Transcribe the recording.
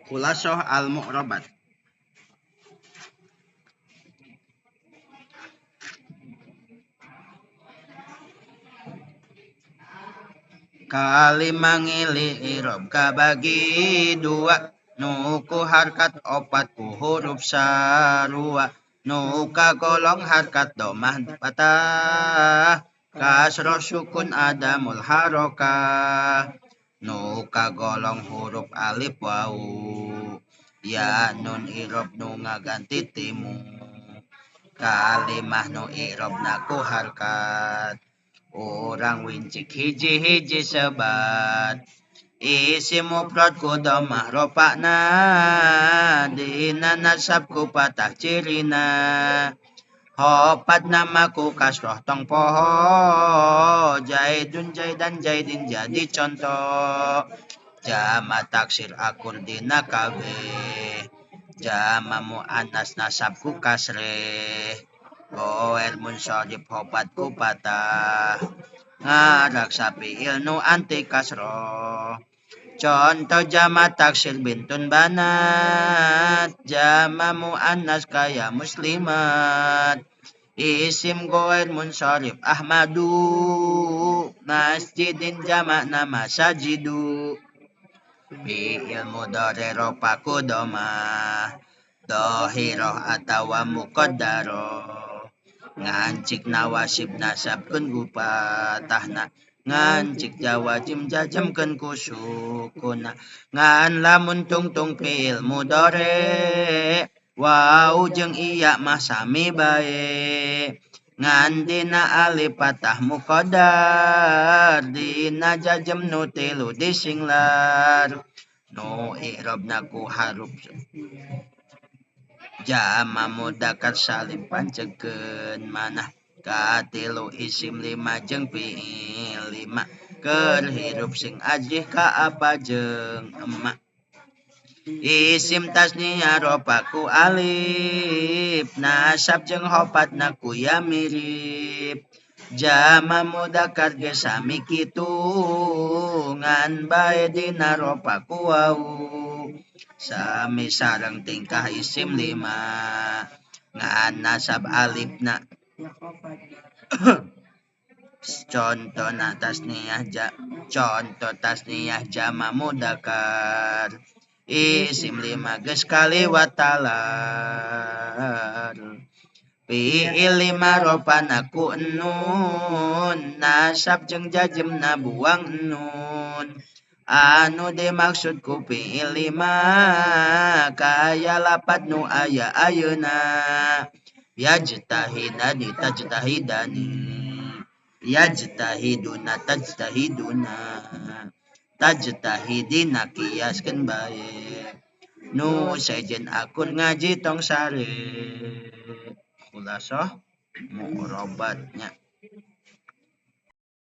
Khulasoh al-mu'rabat. Kalimah ngili irob kabagi dua, nuku harkat opat ku huruf sarua, nuka golong harkat domah patah, kasroh sukun adamul harokah, nuka golong huruf alif wau, ya nun irob nu ngaganti timu, kalimah nu irob naku harkat, orang wincik hiji-hiji sebat, isim mufrad ku dhammah rofa'na, dina nasab ku patah cirina, hopat namaku kasroh tong poho, jaidun jaidan jaidin jadi contoh, jama taksir akur dina kabeh, jama mu'annas nasabku kasreh, goer munsharif hopat ku patah, ngarak sapi ilnu anti kasroh, contoh jama taksir bintun banat, jama mu'annas kaya muslimat, isim goer munsharif ahmadu, masjidin jama nama sajidu, fi'il mudhari ropaku domah, dohiroh atawa muqaddaroh, ngancik nawasib nasabkeun ku patahna, ngancik jawazim jajamkeun ku sukunna, ngan lamun tungtung fi'il mudhari, wau jeung iya mah sami bae, ngan dina alif patah muqaddar, dina jajam nu tilu disinglar, nu i'rabna ku haruf jama mudzakkar salim pancekeun manah katilu isim lima jeung fi'il lima, keur hirup sing ajih ka apa jeung emak, isim tasniyah ropaku alif, nasab jeung hopatna ku ya mirip, jama mudzakkar ge sami kitu, ngan bae dina ropaku wau, sami sareng tingkah isim lima, ngan nasab alifna contoh tasniyah jama mudzakkar, isim lima geus kaliwat talar, fi'il lima ropana ku nun, nasab jeung jajemna buang nun, anu dimaksud ku fi'il lima kaya lapad nu aya ayeuna, yajtahidani tajtahidani, yajtahiduna tajtahiduna, tajtahidina kiaskeun bae, nu sejen akur ngaji tong sare. Khulasoh mu'rabatnya.